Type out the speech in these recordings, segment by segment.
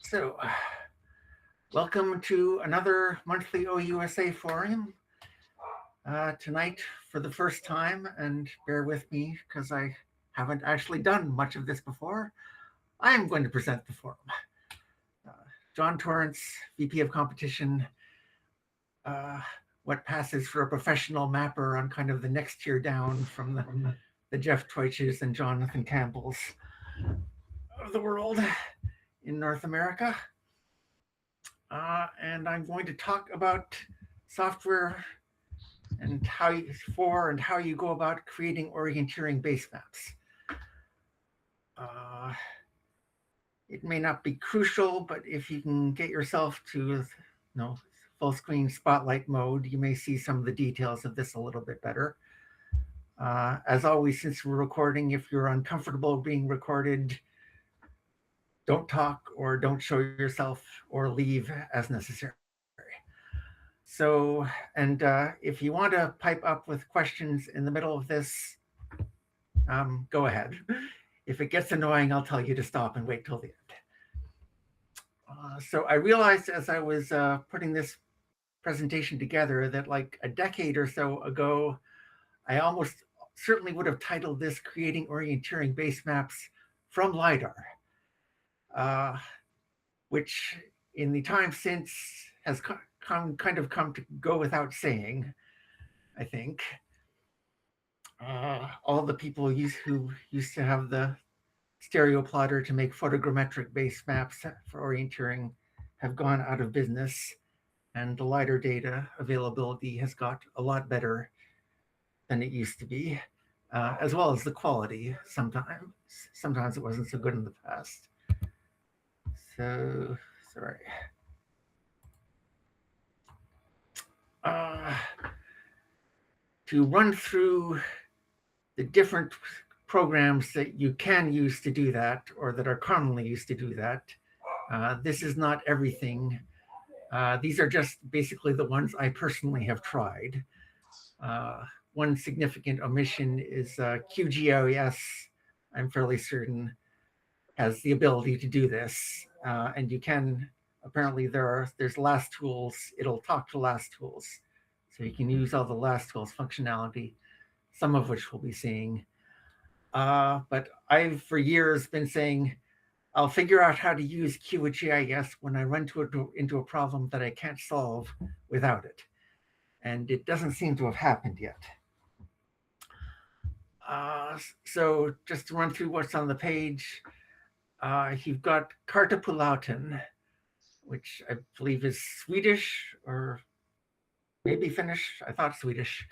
So, welcome to another monthly OUSA forum. Tonight, for the first time, and bear with me because I haven't actually done much of this before, I'm going to present the forum. Uh, Jon Torrance, VP of Competition, what passes for a professional mapper on kind of the next tier down from the Jeff Teutsch's and Jonathan Campbell's of the world in North America. And I'm going to talk about software and how you go about creating orienteering base maps. It may not be crucial, but if you can get yourself to full screen spotlight mode, you may see some of the details of this a little bit better. As always, since we're recording, if you're uncomfortable being recorded, don't talk or don't show yourself or leave as necessary. So, and if you want to pipe up with questions in the middle of this, go ahead. If it gets annoying, I'll tell you to stop and wait till the end. So I realized as I was putting this presentation together that like a decade or so ago, I almost certainly would have titled this Creating Orienteering Base Maps from LiDAR, which in the time since has come to go without saying, I think. All the people who used to have the stereo plotter to make photogrammetric base maps for orienteering have gone out of business, and the LiDAR data availability has got a lot better than it used to be, as well as the quality sometimes. Sometimes it wasn't so good in the past. So, sorry. To run through the different programs that you can use to do that, or that are commonly used to do that. This is not everything. These are just basically the ones I personally have tried. One significant omission is QGIS, I'm fairly certain, has the ability to do this. And you can, apparently there's LAST tools, it'll talk to LAST tools. So you can use all the LAST tools functionality, some of which we'll be seeing. But I've for years been saying, I'll figure out how to use QGIS when I run into a problem that I can't solve without it. And it doesn't seem to have happened yet. So just to run through what's on the page, you've got Kartapulauten, which I believe is Swedish or maybe Finnish. I thought Swedish.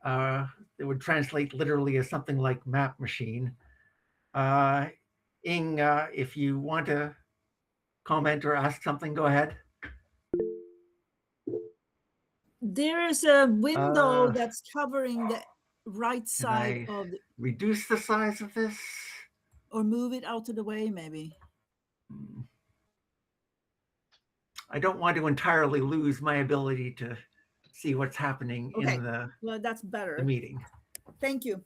It would translate literally as something like map machine. Ing, if you want to comment or ask something, go ahead. There is a window that's covering the right side of the... Reduce the size of this? Or move it out of the way, maybe. I don't want to entirely lose my ability to see what's happening in the, well, that's better. The meeting. Thank you.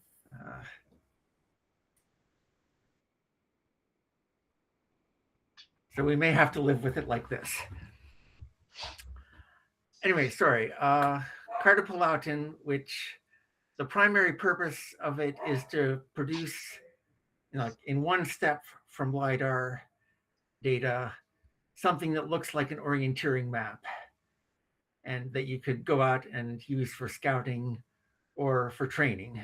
So we may have to live with it like this. Anyway, sorry. Kartapulauten, which the primary purpose of it is to produce, in one step from LiDAR data, something that looks like an orienteering map, and that you could go out and use for scouting or for training.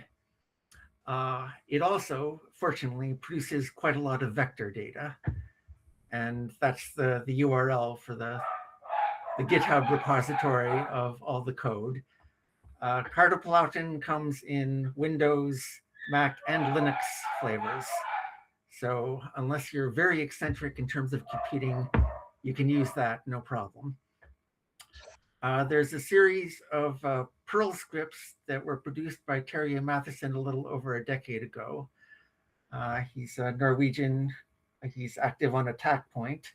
It also, fortunately, produces quite a lot of vector data, and that's the URL for the GitHub repository of all the code. Kartapulauten comes in Windows, Mac, and Linux flavors. So unless you're very eccentric in terms of computing, you can use that, no problem. There's a series of Perl scripts that were produced by Terje Matheson a little over a decade ago. He's a Norwegian. He's active on Attack Point.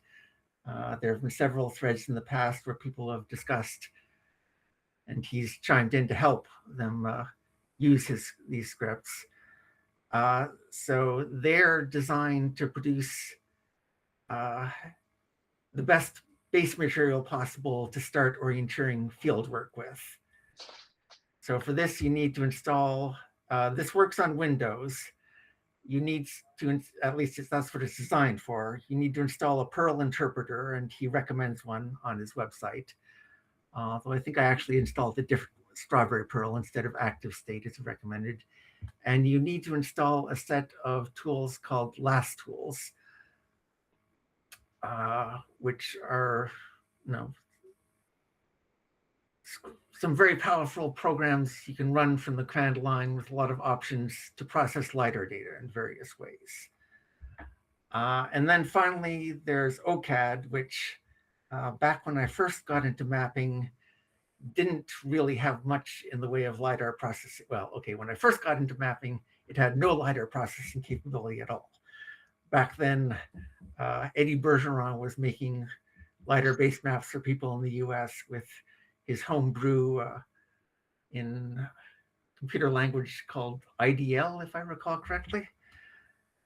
There have been several threads in the past where people have discussed, and he's chimed in to help them use these scripts. So they're designed to produce the best base material possible to start orienteering field work with. So for this, you need to install, this works on Windows. You need to, at least that's what it's designed for, you need to install a Perl interpreter, and he recommends one on his website. Though I think I actually installed a different Strawberry Perl instead of Active State as recommended. And you need to install a set of tools called LAS tools, which are, some very powerful programs you can run from the command line with a lot of options to process LiDAR data in various ways. And then finally, there's OCAD, which back when I first got into mapping, didn't really have much in the way of LiDAR processing. Well, okay, when I first got into mapping, it had no LiDAR processing capability at all. Back then, Eddie Bergeron was making LiDAR base maps for people in the US with his homebrew in computer language called IDL, if I recall correctly.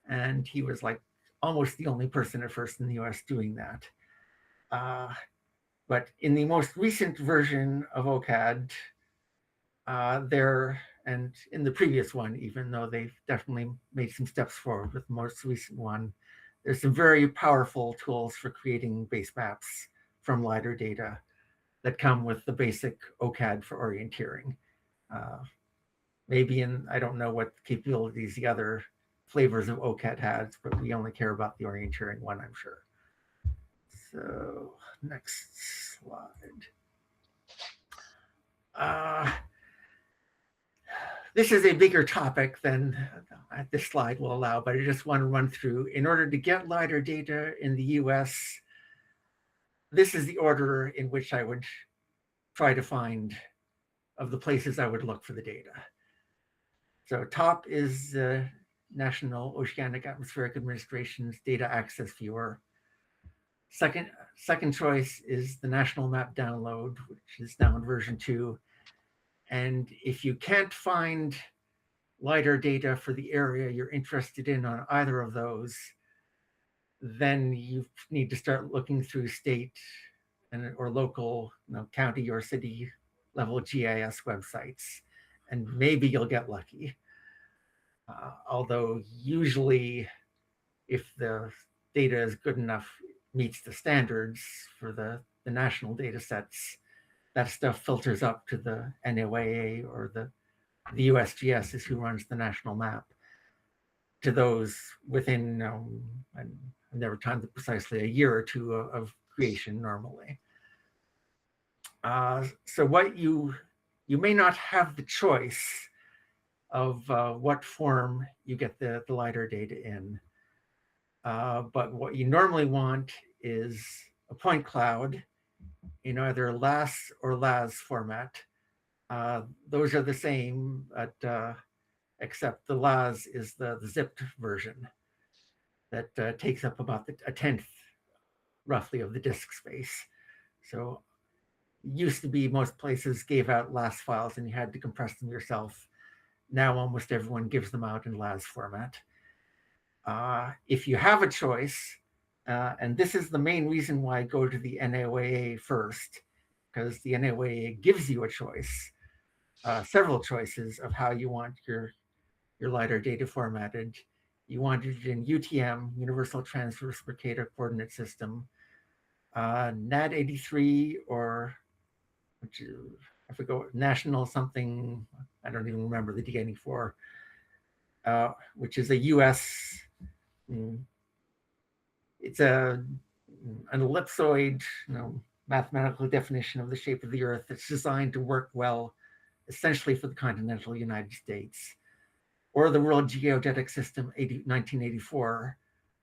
And he was like almost the only person at first in the US doing that. But in the most recent version of OCAD, and in the previous one, even though they've definitely made some steps forward with the most recent one, there's some very powerful tools for creating base maps from LiDAR data that come with the basic OCAD for orienteering. Maybe I don't know what capabilities the other flavors of OCAD has, but we only care about the orienteering one, I'm sure. So next slide. This is a bigger topic than this slide will allow, but I just want to run through. In order to get LiDAR data in the US, this is the order in which I would try to find of the places I would look for the data. So top is the National Oceanic Atmospheric Administration's Data Access Viewer. Second choice is the National Map Download, which is now in version 2. And if you can't find LiDAR data for the area you're interested in on either of those, then you need to start looking through state or local, county or city level GIS websites, and maybe you'll get lucky. Although usually, if the data is good enough, meets the standards for the national data sets, that stuff filters up to the NOAA or the USGS is who runs the national map, to those within, I've never timed it precisely, a year or two of creation normally. So what you may not have the choice of what form you get the LiDAR data in. But what you normally want is a point cloud in either LAS or LAS format. Those are the same, except the LAS is the zipped version that takes up about a tenth, roughly, of the disk space. So used to be most places gave out LAS files and you had to compress them yourself. Now almost everyone gives them out in LAS format. If you have a choice, and this is the main reason why I go to the NOAA first, because the NOAA gives you a choice, several choices of how you want your LiDAR data formatted. You want it in UTM, Universal Transverse Coordinate System, NAD83, or I forgot, National something, I don't even remember the D84, which is a US, it's an ellipsoid, mathematical definition of the shape of the Earth that's designed to work well, essentially for the continental United States, or the World Geodetic System 1984,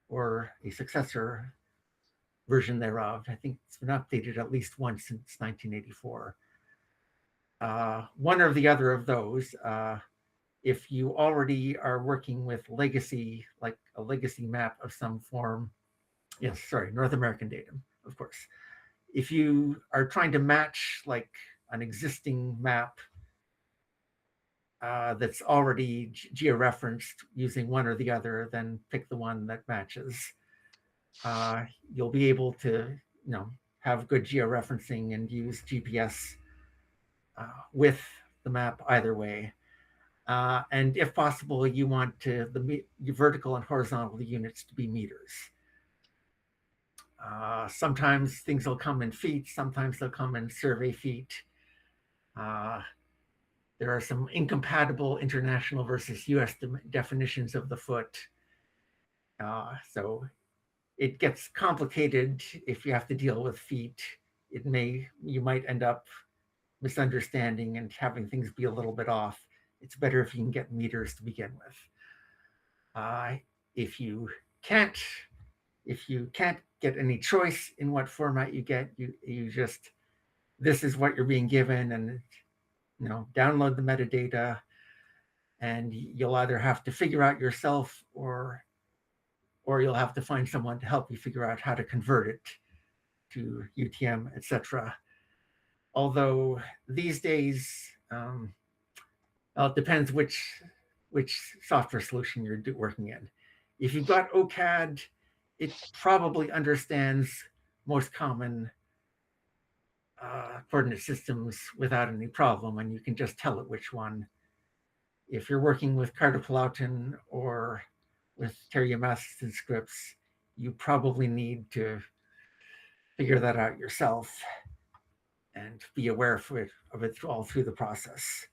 or a successor version thereof. I think it's been updated at least once since 1984. One or the other of those, if you already are working with legacy, like a legacy map of some form, North American datum, of course. If you are trying to match like an existing map that's already georeferenced using one or the other, then pick the one that matches. You'll be able to have good georeferencing and use GPS with the map either way. And if possible, you want the vertical and horizontal units to be meters. Sometimes things will come in feet, sometimes they'll come in survey feet. There are some incompatible international versus US definitions of the foot. So it gets complicated if you have to deal with feet. You might end up misunderstanding and having things be a little bit off. It's better if you can get meters to begin with. If you can't get any choice in what format you get, you just, this is what you're being given, and download the metadata, and you'll either have to figure out yourself or you'll have to find someone to help you figure out how to convert it to UTM, etc. Although these days, well, it depends which software solution you're working in. If you've got OCAD, it probably understands most common coordinate systems without any problem, and you can just tell it which one. If you're working with Carter-Pulauten or with Terry Matheson scripts, you probably need to figure that out yourself and be aware of it all through the process.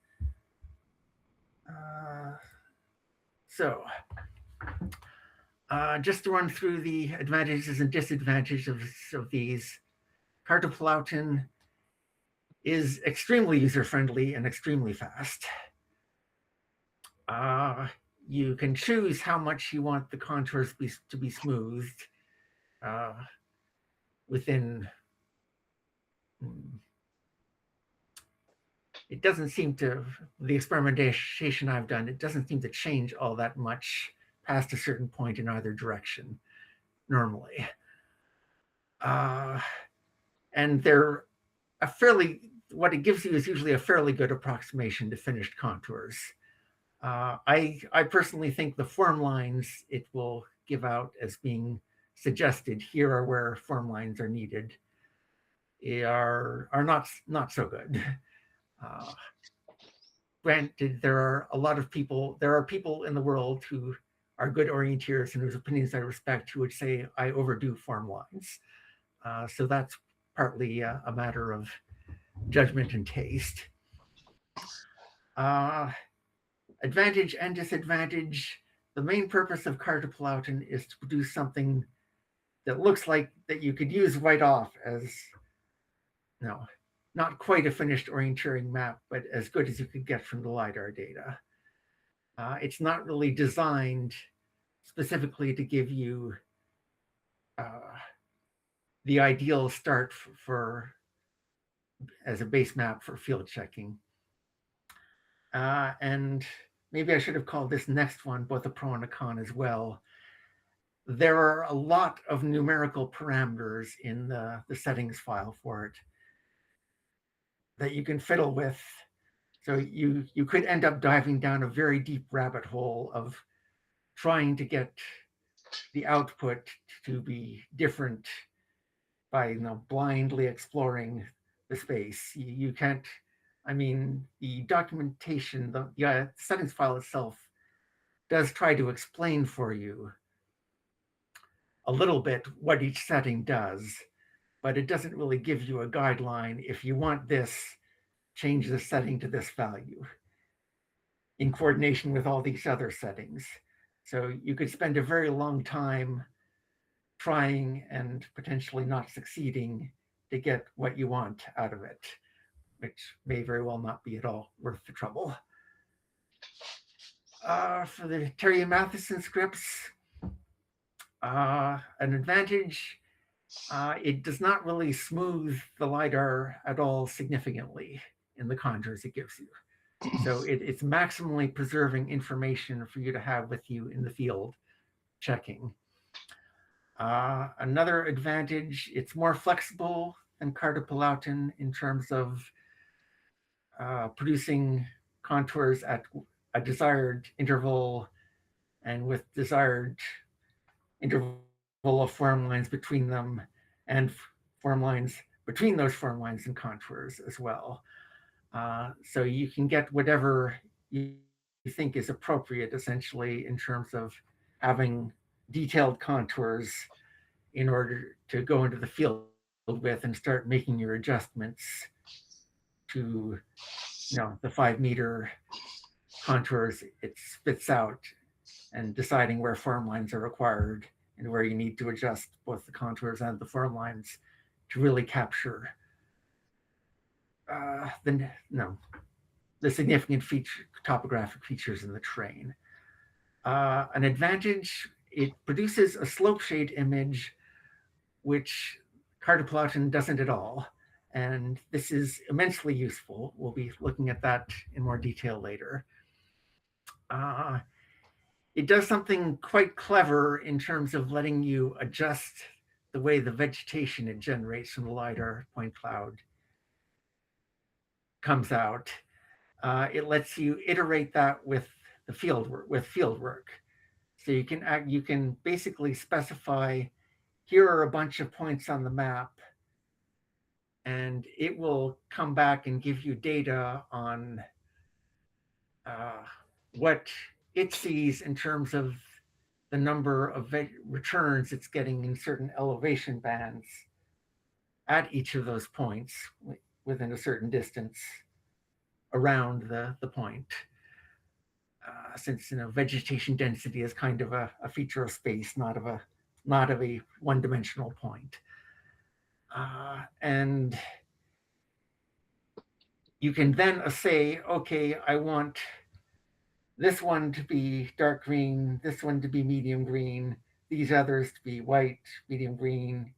Just to run through the advantages and disadvantages of these, Carter-Pulauten is extremely user-friendly and extremely fast. You can choose how much you want the contours to be smoothed within. It doesn't seem to, the experimentation I've done, it doesn't seem to change all that much past a certain point in either direction normally. And they're what it gives you is usually a fairly good approximation to finished contours. I personally think the form lines it will give out as being suggested, here are where form lines are needed, are not so good. Granted, there are people in the world who are good orienteers and whose opinions I respect, who would say I overdo form lines. So that's partly a matter of judgment and taste. Advantage and disadvantage. The main purpose of Carter-Pulauten is to produce something that looks like that you could use right off as, not quite a finished orienteering map, but as good as you could get from the LiDAR data. It's not really designed specifically to give you the ideal start as a base map for field checking. And maybe I should have called this next one both a pro and a con as well. There are a lot of numerical parameters in the settings file for it that you can fiddle with. So you could end up diving down a very deep rabbit hole of trying to get the output to be different by blindly exploring the space. You can't, the documentation, the settings file itself does try to explain for you a little bit what each setting does, but it doesn't really give you a guideline. If you want this, change the setting to this value in coordination with all these other settings. So you could spend a very long time trying and potentially not succeeding to get what you want out of it, which may very well not be at all worth the trouble. For the Terry Matheson scripts, an advantage, it does not really smooth the LiDAR at all significantly in the contours it gives you. So it's maximally preserving information for you to have with you in the field checking. Another advantage, it's more flexible than Carter-Pulauten in terms of producing contours at a desired interval and with desired interval of form lines between them, and form lines between those form lines and contours as well. So you can get whatever you think is appropriate, essentially, in terms of having detailed contours in order to go into the field with and start making your adjustments to, the 5 meter contours it spits out, and deciding where form lines are required and where you need to adjust both the contours and the form lines to really capture the no the significant topographic features in the terrain. An advantage, it produces a slope shade image, which cartoplotin doesn't at all. And this is immensely useful. We'll be looking at that in more detail later. Uh, it does something quite clever in terms of letting you adjust the way the vegetation it generates from the LiDAR point cloud comes out. It lets you iterate that with the field work. So you can basically specify, here are a bunch of points on the map, and it will come back and give you data on what it sees in terms of the number of returns it's getting in certain elevation bands at each of those points within a certain distance around the point. Since vegetation density is kind of a feature of space, not of a one-dimensional point. And you can then say, okay, I want this one to be dark green, this one to be medium green, these others to be white, medium green,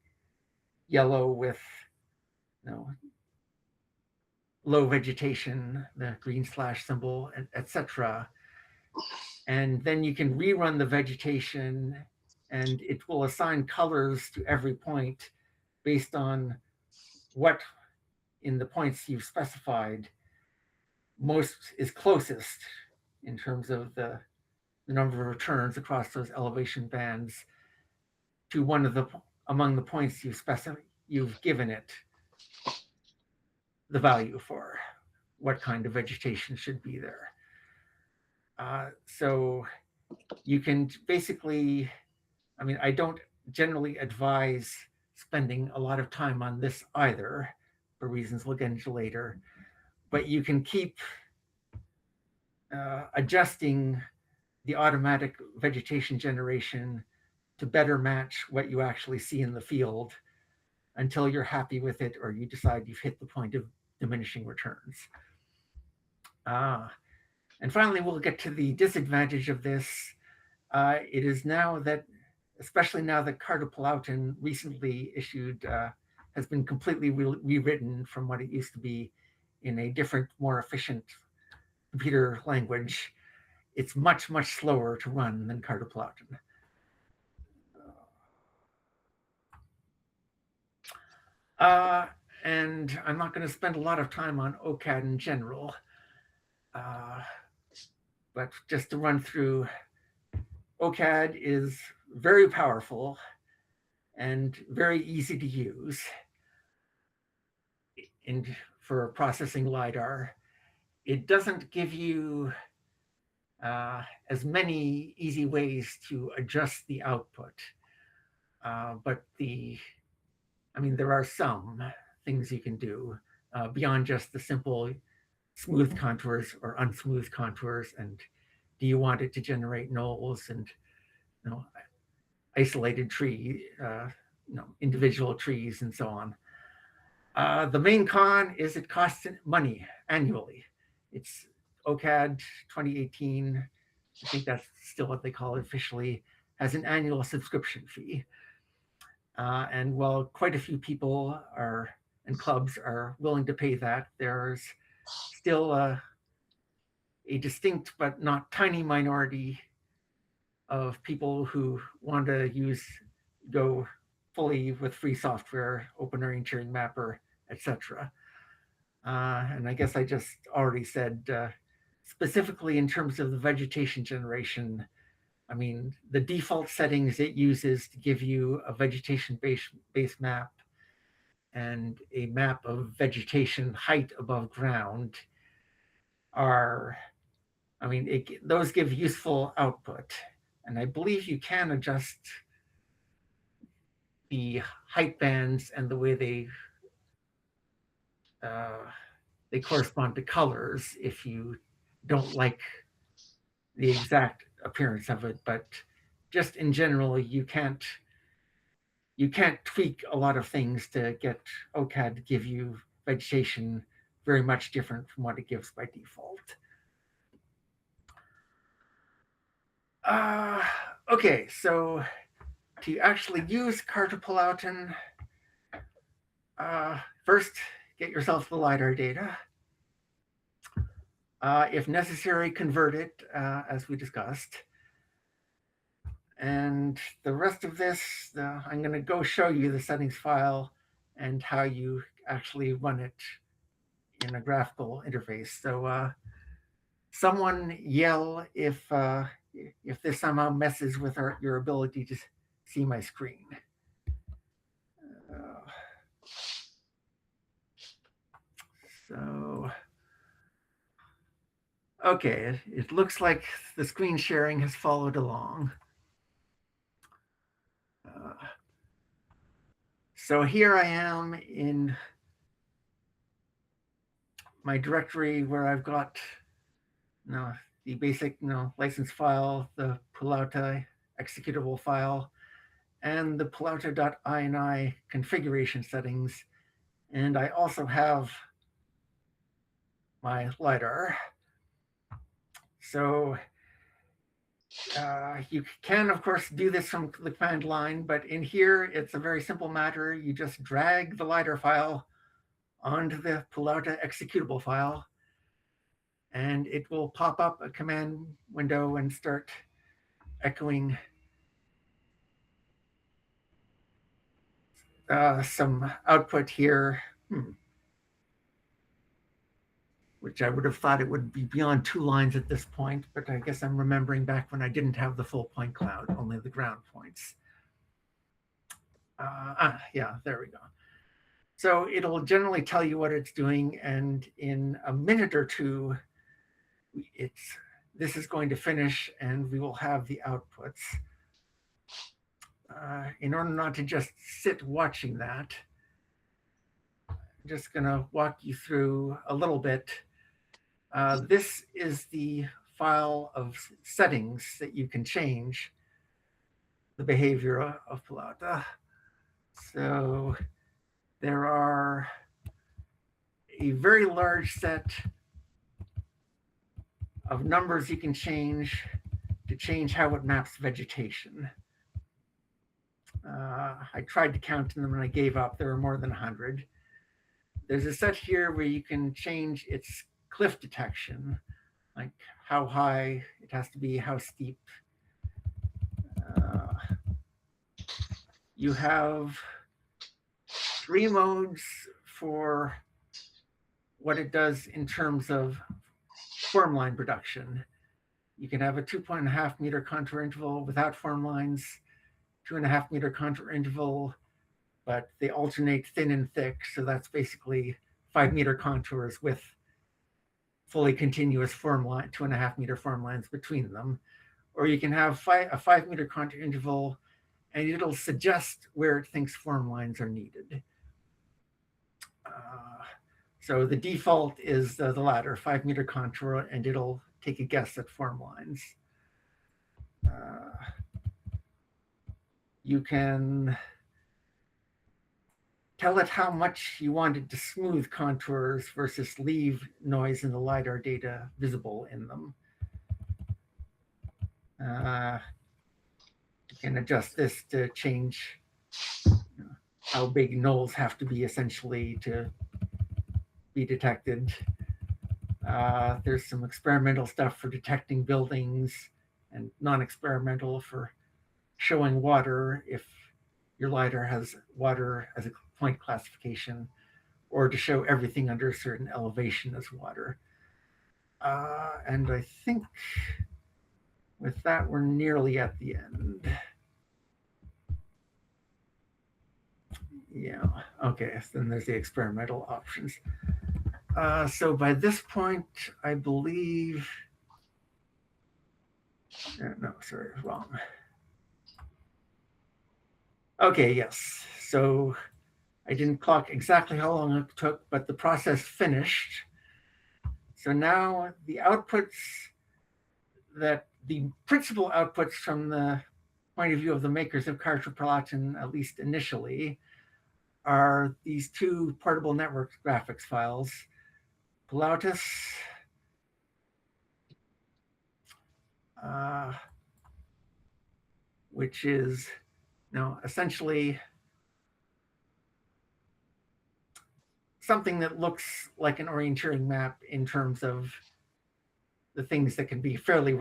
yellow with low vegetation, the green slash symbol, etc. And then you can rerun the vegetation, and it will assign colors to every point based on what in the points you've specified most is closest in terms of the number of returns across those elevation bands to one of the among the points you've given it the value for what kind of vegetation should be there. So you can basically, I don't generally advise spending a lot of time on this either, for reasons we'll get into later, but you can keep adjusting the automatic vegetation generation to better match what you actually see in the field until you're happy with it or you decide you've hit the point of diminishing returns. And finally, we'll get to the disadvantage of this. It is now that, especially now that cartoplotin recently issued, has been completely rewritten from what it used to be in a different, more efficient computer language. It's much, much slower to run than cartoplotin. And I'm not going to spend a lot of time on OCAD in general, but just to run through, OCAD is very powerful and very easy to use for processing LiDAR. It doesn't give you as many easy ways to adjust the output, but there are some things you can do beyond just the simple smooth contours or unsmooth contours. And do you want it to generate knolls and isolated tree, individual trees and so on? The main con is it costs money annually. It's OCAD 2018, I think that's still what they call it officially, has an annual subscription fee. And while quite a few people and clubs are willing to pay that, there's still a distinct but not tiny minority of people who want to go fully with free software, Open Orienteering Mapper, etc. And I guess I just already said, specifically in terms of the vegetation generation, the default settings it uses to give you a vegetation base map and a map of vegetation height above ground are, I mean, those give useful output. And I believe you can adjust the height bands and the way they correspond to colors if you don't like the exact appearance of it. But just in general, you can't tweak a lot of things to get OCAD to give you vegetation very much different from what it gives by default. Okay, so to actually use Cartopulauten, first get yourself the LiDAR data. If necessary, convert it, as we discussed. And the rest of this, I'm going to go show you the settings file and how you actually run it in a graphical interface. So someone yell if this somehow messes with your ability to see my screen. So, okay, it looks like the screen sharing has followed along. So here I am in my directory where I've got the basic license file, the Pulauta executable file, and the Pulauta.ini configuration settings. And I also have my LiDAR. So you can, of course, do this from the command line, but in here, it's a very simple matter. You just drag the LiDAR file onto the Pulauta executable file, and it will pop up a command window and start echoing some output here, which I would have thought it would be beyond 2 lines at this point, but I guess I'm remembering back when I didn't have the full point cloud, only the ground points. Yeah, there we go. So it'll generally tell you what it's doing, and in a minute or two, this is going to finish, and we will have the outputs. In order not to just sit watching that, I'm just going to walk you through a little bit. This is the file of settings that you can change the behavior of Pulauta. So there are a very large set of numbers you can change to change how it maps vegetation. I tried to count them and I gave up. There are more than 100. There's a set here where you can change its cliff detection, like how high it has to be, how steep. You have 3 modes for what it does in terms of form line production. You can have a 2.5 meter contour interval without form lines, 2.5 meter contour interval, but they alternate thin and thick. So that's basically 5 meter contours with fully continuous form line, 2.5 meter form lines between them. Or you can have a 5 meter contour interval, and it'll suggest where it thinks form lines are needed. So the default is the latter, 5 meter contour, and it'll take a guess at form lines. You can tell it how much you want it to smooth contours versus leave noise in the LiDAR data visible in them. You can adjust this to change how big nulls have to be essentially to be detected. There's some experimental stuff for detecting buildings and non-experimental for showing water if your LiDAR has water as a point classification, or to show everything under a certain elevation as water. And I think with that, we're nearly at the end. Yeah, okay, so then there's the experimental options. So by this point, I believe, no, sorry, wrong. Okay, yes. So I didn't clock exactly how long it took, but the process finished. So now the outputs that the principal outputs from the point of view of the makers of cartridge-per-latin, at least initially, are these two portable network graphics files, Pilatus, which is essentially something that looks like an orienteering map in terms of the things that can be fairly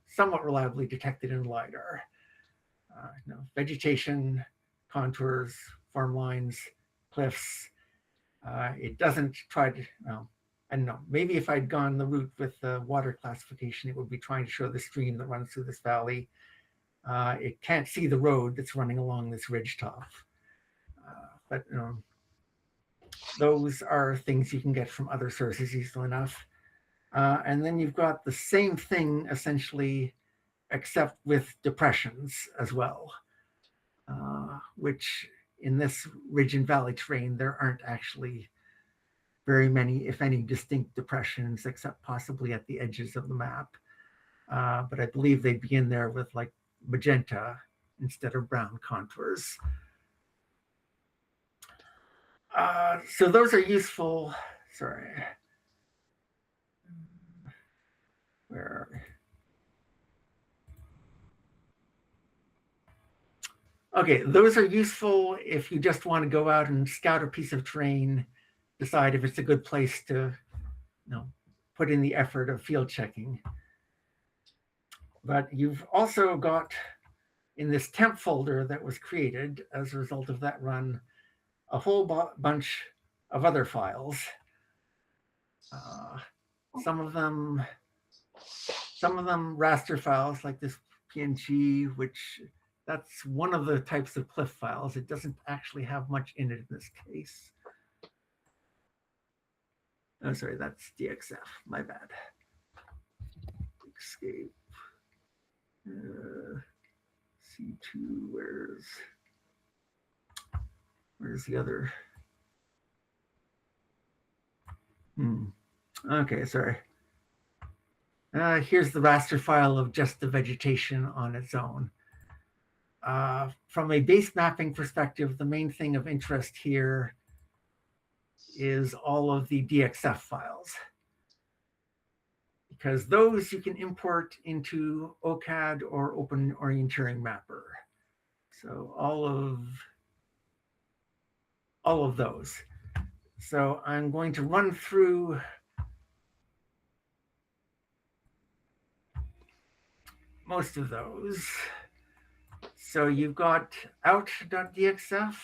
somewhat reliably detected in LiDAR. Vegetation, contours, form lines, cliffs. It doesn't try to, I don't know, maybe if I'd gone the route with the water classification, it would be trying to show the stream that runs through this valley. It can't see the road that's running along this ridge top. But those are things you can get from other sources easily enough. And then you've got the same thing essentially, except with depressions as well, which in this ridge and valley terrain, there aren't actually very many, if any, distinct depressions, except possibly at the edges of the map. But I believe they begin there with like magenta instead of brown contours. So those are useful. Sorry. Where are we? Okay, those are useful if you just want to go out and scout a piece of terrain, decide if it's a good place to put in the effort of field checking. But you've also got in this temp folder that was created as a result of that run, a whole bunch of other files. Some of them raster files like this PNG, which that's one of the types of cliff files. It doesn't actually have much in it in this case. Oh, sorry, that's DXF, my bad. Escape. C2, where's the other? Okay, sorry. Here's the raster file of just the vegetation on its own. From a base mapping perspective, the main thing of interest here is all of the DXF files, because those you can import into OCAD or Open Orienteering Mapper. So all of those. So I'm going to run through most of those. So you've got out.dxf.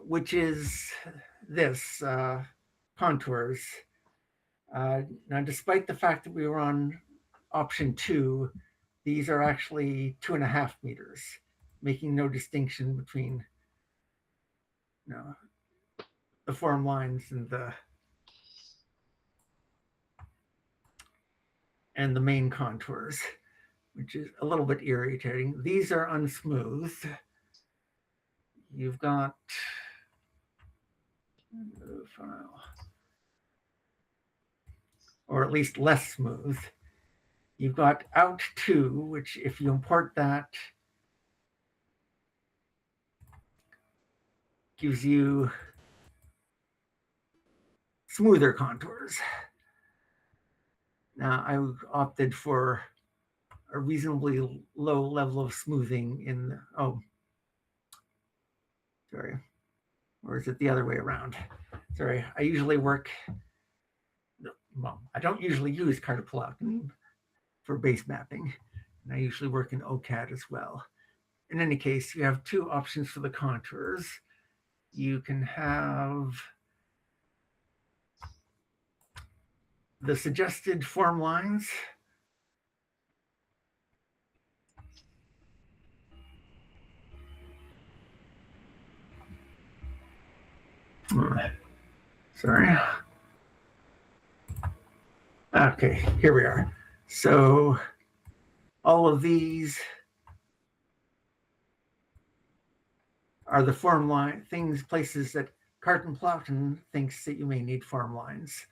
Which is this, contours. Now, despite the fact that we were on option 2, these are actually 2.5 meters, making no distinction between the form lines and the main contours, which is a little bit irritating. These are unsmooth. You've got file, or at least less smooth. You've got out 2, which if you import that, gives you smoother contours. Now I opted for a reasonably low level of smoothing in, sorry, or is it the other way around? Sorry, I usually work, well, I don't usually use cartoplotin for base mapping, and I usually work in OCAD as well. In any case, you have 2 options for the contours. You can have the suggested form lines, Sorry. Okay, here we are. So all of these are the form line things, places that Cartan-Plowton thinks that you may need form lines.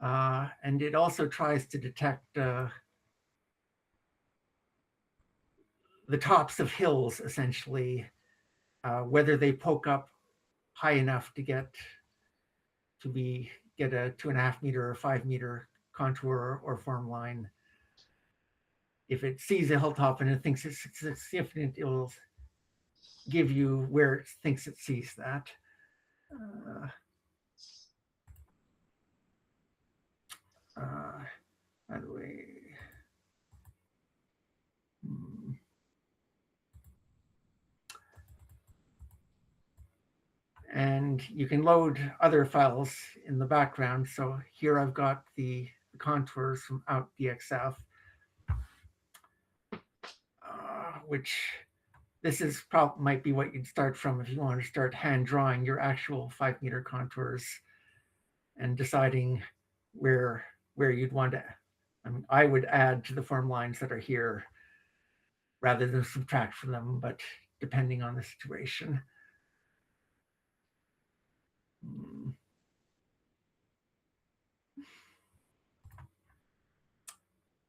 And it also tries to detect the tops of hills, essentially, whether they poke up high enough to get a 2.5 meter or 5 meter contour or form line. If it sees a hilltop and it thinks it's significant, it will give you where it thinks it sees that. By the way, and you can load other files in the background. So here I've got the contours from OutDXF, which this is might be what you'd start from if you want to start hand drawing your actual 5 meter contours and deciding where you'd want to. I mean, I would add to the form lines that are here rather than subtract from them, but depending on the situation.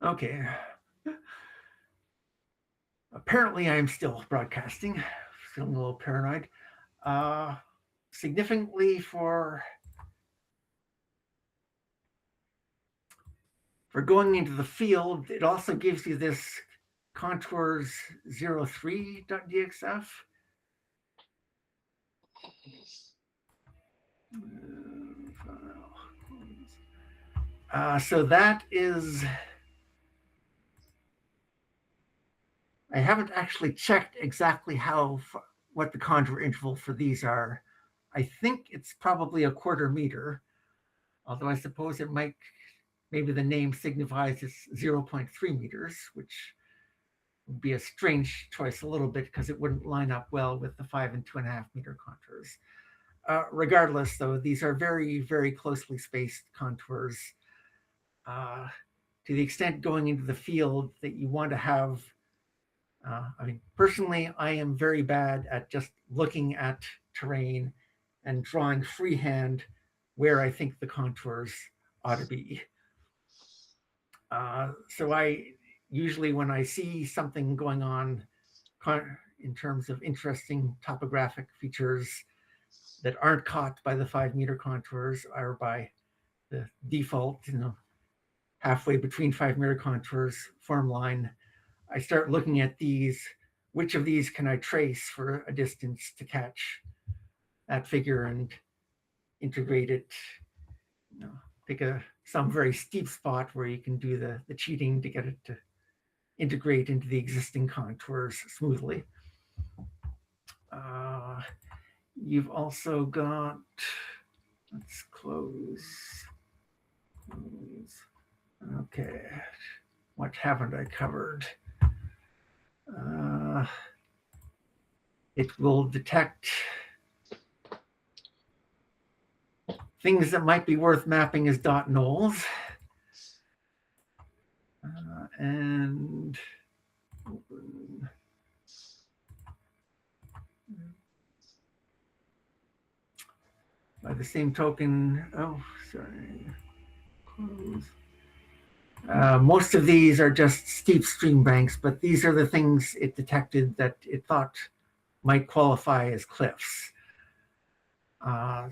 Okay. Apparently, I'm still broadcasting, feeling a little paranoid. Significantly for going into the field, it also gives you this contours 03.dxf. So that is, I haven't actually checked exactly what the contour interval for these are. I think it's probably a 1/4 meter, although I suppose it might, maybe the name signifies it's 0.3 meters, which would be a strange choice a little bit because it wouldn't line up well with the 5 and 2.5 meter contours. Regardless, though, these are very, very closely spaced contours. To the extent going into the field that you want to have, I mean, personally, I am very bad at just looking at terrain and drawing freehand where I think the contours ought to be. So I usually, when I see something going on in terms of interesting topographic features that aren't caught by the 5 meter contours or by the default, halfway between 5 meter contours form line, I start looking at these. Which of these can I trace for a distance to catch that figure and integrate it? Pick some very steep spot where you can do the cheating to get it to integrate into the existing contours smoothly. You've also got, let's close. Okay, what haven't I covered? It will detect things that might be worth mapping as dot nulls. And open. By the same token, oh, sorry, close. Most of these are just steep stream banks, but these are the things it detected that it thought might qualify as cliffs.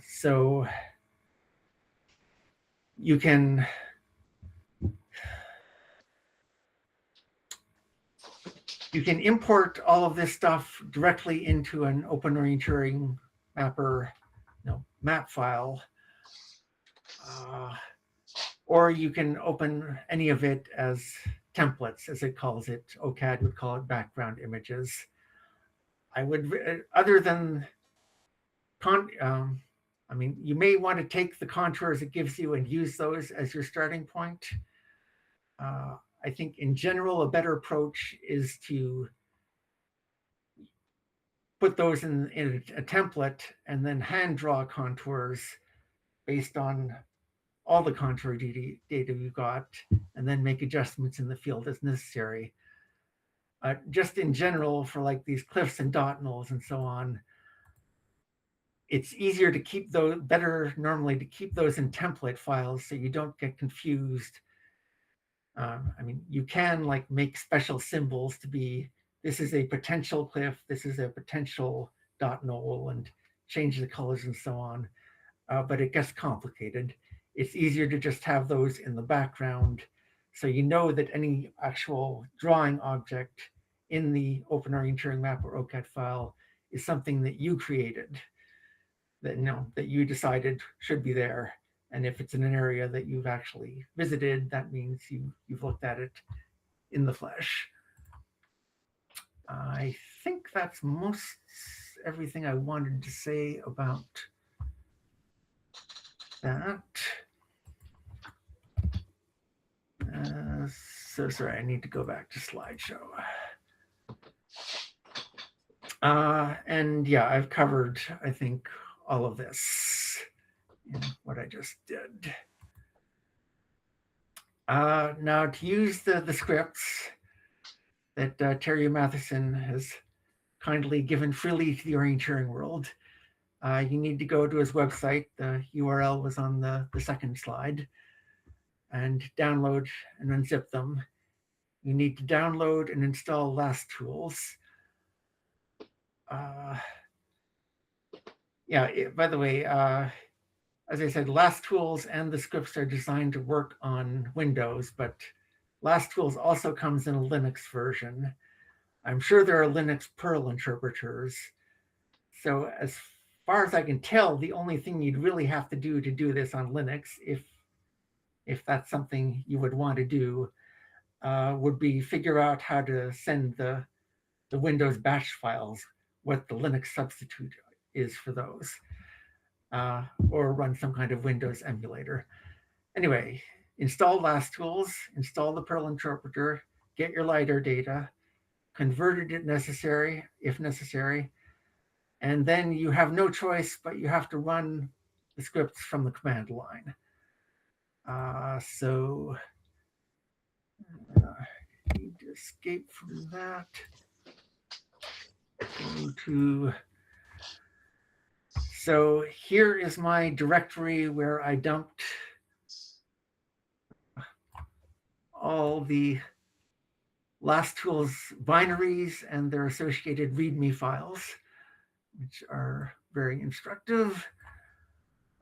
So you can import all of this stuff directly into an open orienteering mapper map file, or you can open any of it as templates, as it calls it. OCAD would call it background images. I would, other than I mean, you may want to take the contours it gives you and use those as your starting point. I think in general, a better approach is to put those in a template and then hand draw contours based on all the contour data you've got, and then make adjustments in the field as necessary. Just in general, for like these cliffs and dot knolls and so on, it's easier to keep those, better normally to keep those in template files so you don't get confused. I mean, you can like make special symbols to be, this is a potential cliff, this is a potential dot knoll, and change the colors and so on. But it gets complicated. It's easier to just have those in the background so you know that any actual drawing object in the Open Orienteering Map or OCAD file is something that you created, that, you know, that you decided should be there. And if it's in an area that you've actually visited, that means you've looked at it in the flesh. I think that's most everything I wanted to say about that. So sorry, I need to go back to slideshow. And yeah, I've covered, I think, all of this in what I just did. Now to use the scripts that Terry Matheson has kindly given freely to the orienteering world, you need to go to his website. The URL was on the second slide, and download and unzip them. You need to download and install LastTools. By the way, as I said, LastTools and the scripts are designed to work on Windows, but LastTools also comes in a Linux version. I'm sure there are Linux Perl interpreters. So as far as I can tell, the only thing you'd really have to do this on Linux, if that's something you would want to do, would be figure out how to send the Windows bash files, what the Linux substitute is for those, or run some kind of Windows emulator. Anyway, install LastTools, install the Perl interpreter, get your LiDAR data, convert it if necessary, and then you have no choice, but you have to run the scripts from the command line. So I need to escape from that. Go to, so here is my directory where I dumped all the LastTools binaries and their associated README files, which are very instructive.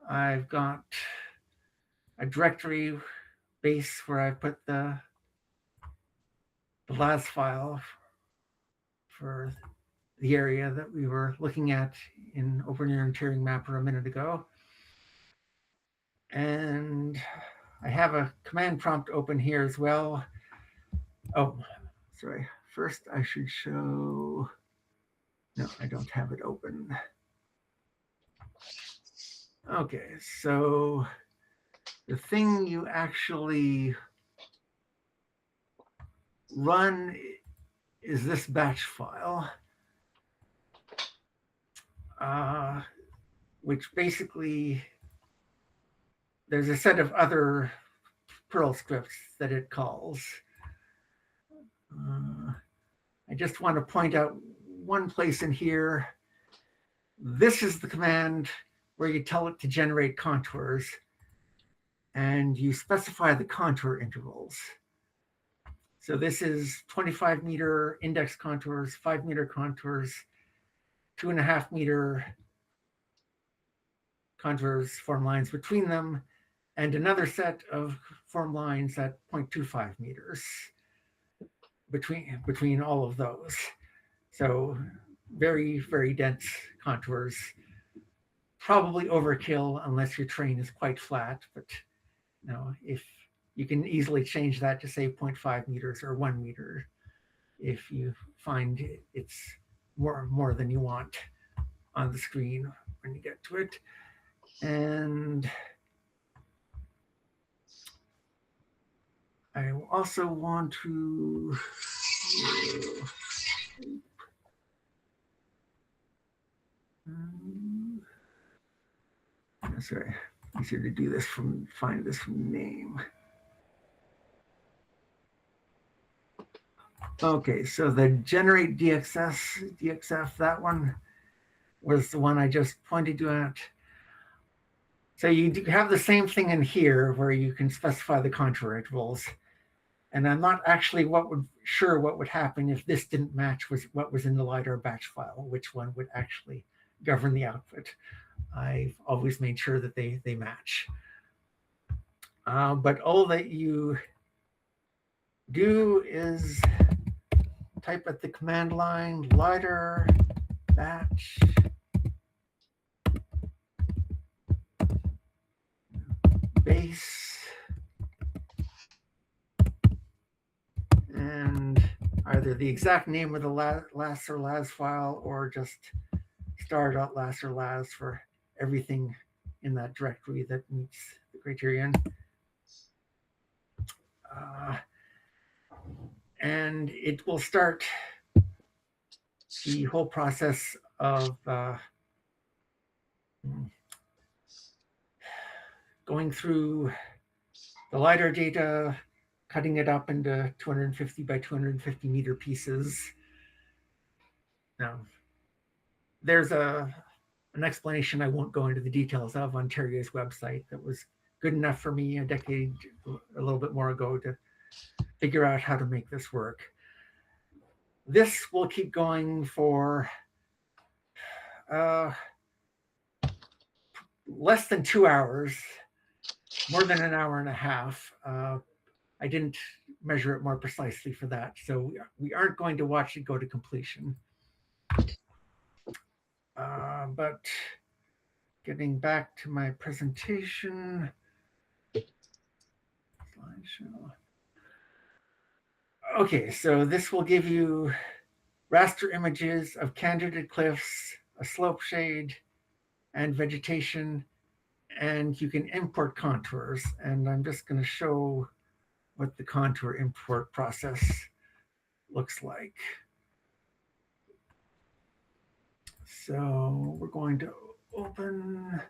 I've got a directory base where I put the LAS file for the area that we were looking at in Open Orienteering Mapper a minute ago. And I have a command prompt open here as well. Oh, sorry. First I should show, no, I don't have it open. Okay, so the thing you actually run is this batch file, which basically, there's a set of other Perl scripts that it calls. I just want to point out one place in here. This is the command where you tell it to generate contours, and you specify the contour intervals. So this is 25 meter index contours, 5 meter contours, 2.5 meter contours, form lines between them, and another set of form lines at 0.25 meters between all of those. So very, very dense contours. Probably overkill unless your terrain is quite flat, but you know, if you can easily change that to say 0.5 meters or 1 meter if you find it's more than you want on the screen when you get to it. And I also want to sorry, easier to do this from, find this from name. Okay, so the generate DXF, that one was the one I just pointed you at. So you do have the same thing in here where you can specify the contour intervals. And I'm not actually sure what would happen if this didn't match with what was in the LiDAR batch file, which one would actually govern the output. I've always made sure that they match. But all that you do is type at the command line, LiDAR batch base, and either the exact name of the LAS or LAS file, or just star.las or LAS for everything in that directory that meets the criterion. And it will start the whole process of going through the LiDAR data, cutting it up into 250 by 250 meter pieces. Now, there's an explanation I won't go into the details of on Terrier's website that was good enough for me a decade, a little bit more ago, to figure out how to make this work. This will keep going for less than 2 hours, more than an hour and a half. I didn't measure it more precisely for that, so we aren't going to watch it go to completion. But getting back to my presentation, slideshow. Okay, so this will give you raster images of candidate cliffs, a slope shade, and vegetation, and you can import contours. And I'm just going to show what the contour import process looks like. So we're going to open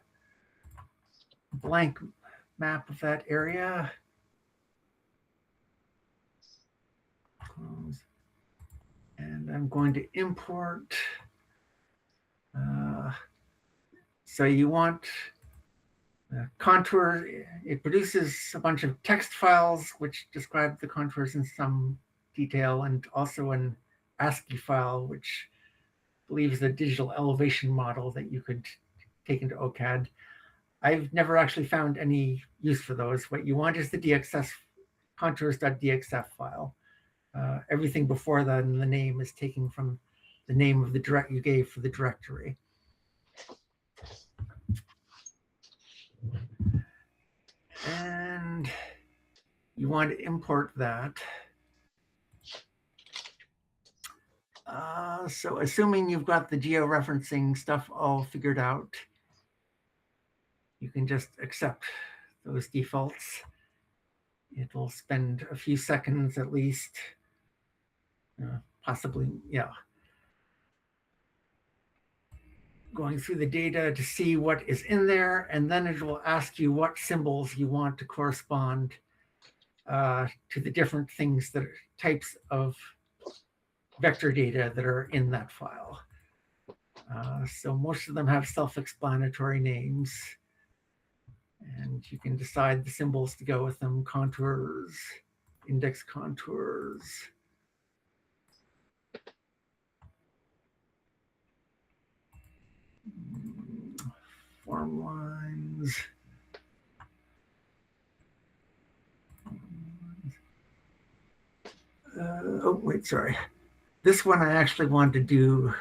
a blank map of that area. Close. And I'm going to import. So you want contour. It produces a bunch of text files which describe the contours in some detail, and also an ASCII file which believes a digital elevation model that you could take into OCAD. I've never actually found any use for those. What you want is the DXF contours.dxf file. Everything before that in the name is taken from the name of the direct you gave for the directory. And you want to import that. So assuming you've got the georeferencing stuff all figured out, you can just accept those defaults. It'll spend a few seconds at least, possibly, yeah, going through the data to see what is in there, and then it will ask you what symbols you want to correspond to the different things that are types of vector data that are in that file. So most of them have self-explanatory names, and you can decide the symbols to go with them: contours, index contours. Form lines. Oh, wait, sorry. This one I actually wanted to do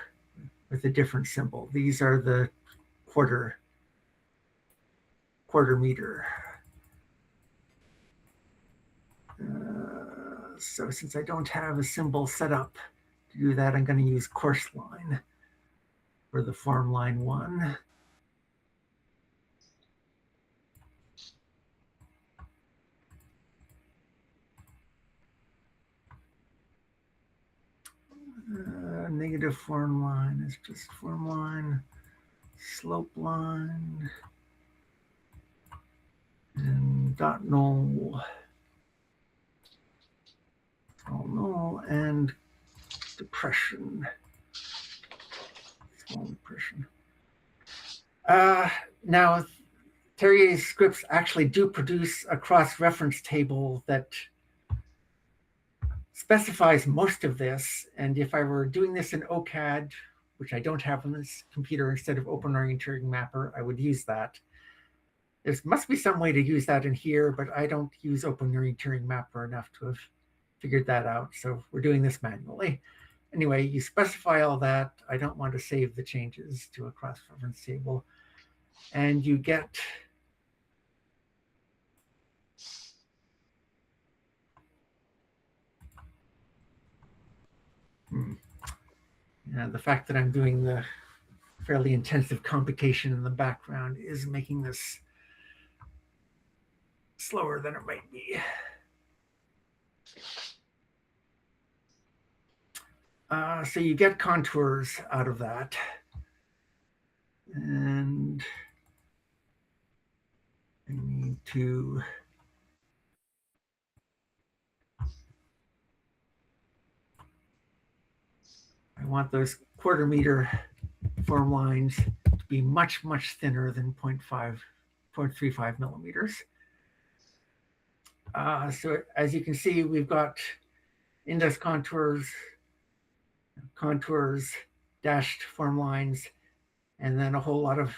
with a different symbol. These are the quarter meter. So since I don't have a symbol set up to do that, I'm going to use course line for the form line 1. Negative form line is just form line, slope line. and dot null, null, and depression, small depression. Now, Terrier's scripts actually do produce a cross-reference table that specifies most of this. And if I were doing this in OCAD, which I don't have on this computer, instead of Open Orienteering Mapper, I would use that. There must be some way to use that in here, but I don't use Open Orienteering Mapper enough to have figured that out. So we're doing this manually. Anyway, you specify all that. I don't want to save the changes to a cross-reference table. And you get the fact that I'm doing the fairly intensive computation in the background is making this slower than it might be. So you get contours out of that. And I need to I want those 1/4 meter form lines to be much, much thinner than 0.35 millimeters. So as you can see, we've got index contours, dashed form lines, and then a whole lot of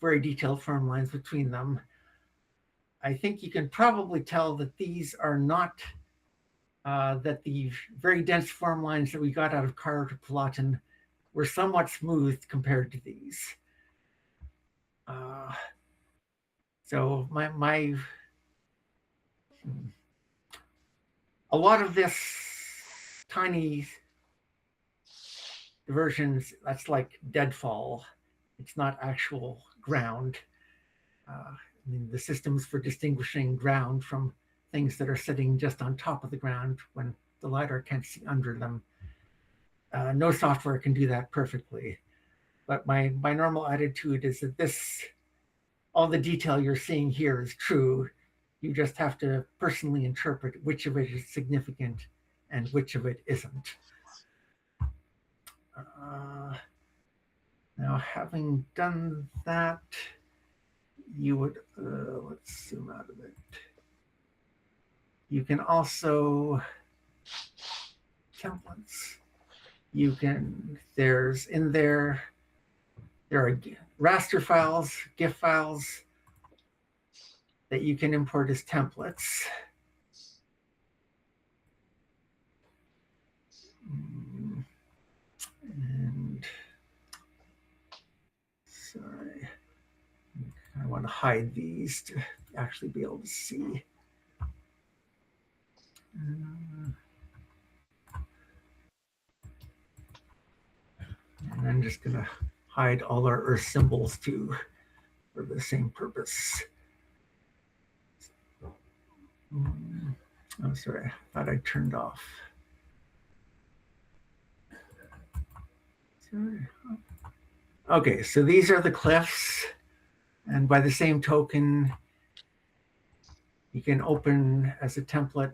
very detailed form lines between them. I think you can probably tell that these are not, that the very dense form lines that we got out of Carter-Pulatin were somewhat smooth compared to these. So a lot of this tiny diversions, that's like deadfall. It's not actual ground. I mean, the systems for distinguishing ground from things that are sitting just on top of the ground when the LiDAR can't see under them. No software can do that perfectly. But my normal attitude is that all the detail you're seeing here is true. You just have to personally interpret which of it is significant and which of it isn't. Now, having done that, you would, let's zoom out of it. You can also, templates. You can, there are raster files, GIF files that you can import as templates. And sorry, I want to hide these to actually be able to see. And I'm just going to hide all our Earth symbols too for the same purpose. Oh, sorry, I thought I turned off. Sorry. Okay, so these are the cliffs. And by the same token, you can open as a template.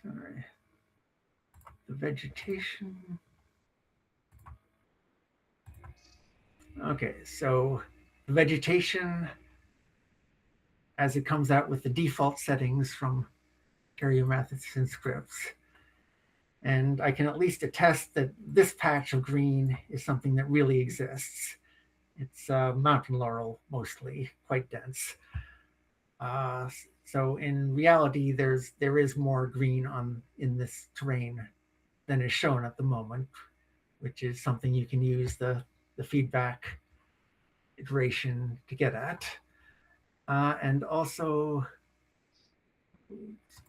Sorry. The vegetation. Okay, so the vegetation, as it comes out with the default settings from Carrier Matheson scripts. And I can at least attest that this patch of green is something that really exists. It's mountain laurel, mostly, quite dense. So in reality, there is more green in this terrain than is shown at the moment, which is something you can use the feedback iteration to get at. And also,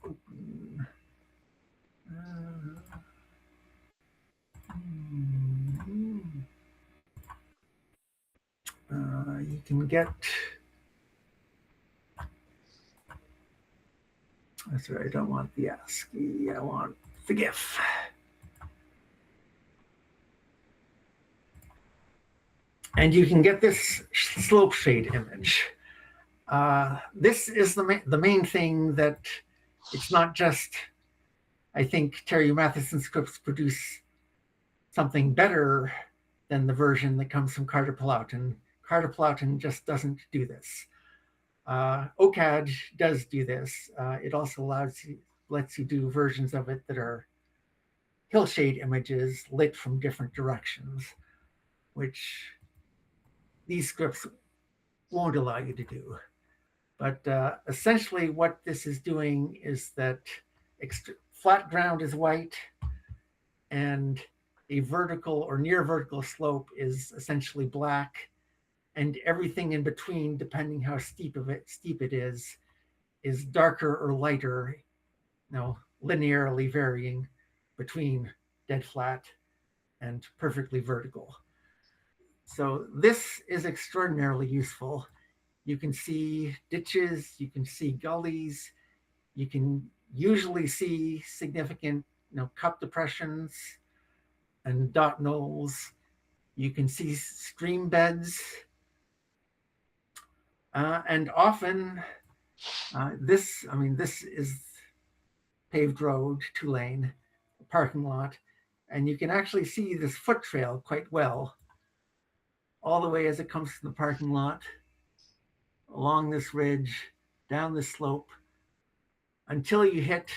open. You can get, that's right, I don't want the ASCII, I want the GIF. And you can get this slope shade image. This is the main thing that it's not just, I think Terry Matheson scripts produce something better than the version that comes from Carter-Palatin. Carter-Palatin just doesn't do this. OCAD does do this. It also lets you do versions of it that are hillshade images lit from different directions, which these scripts won't allow you to do. But essentially what this is doing is that flat ground is white and a vertical or near vertical slope is essentially black, and everything in between, depending how steep it is darker or lighter, linearly varying between dead flat and perfectly vertical. So this is extraordinarily useful. You can see ditches, you can see gullies, you can usually see significant cup depressions and dot knolls. You can see stream beds. And often this is paved road, 2-lane, parking lot, and you can actually see this foot trail quite well, all the way as it comes from the parking lot, along this ridge, down this slope, until you hit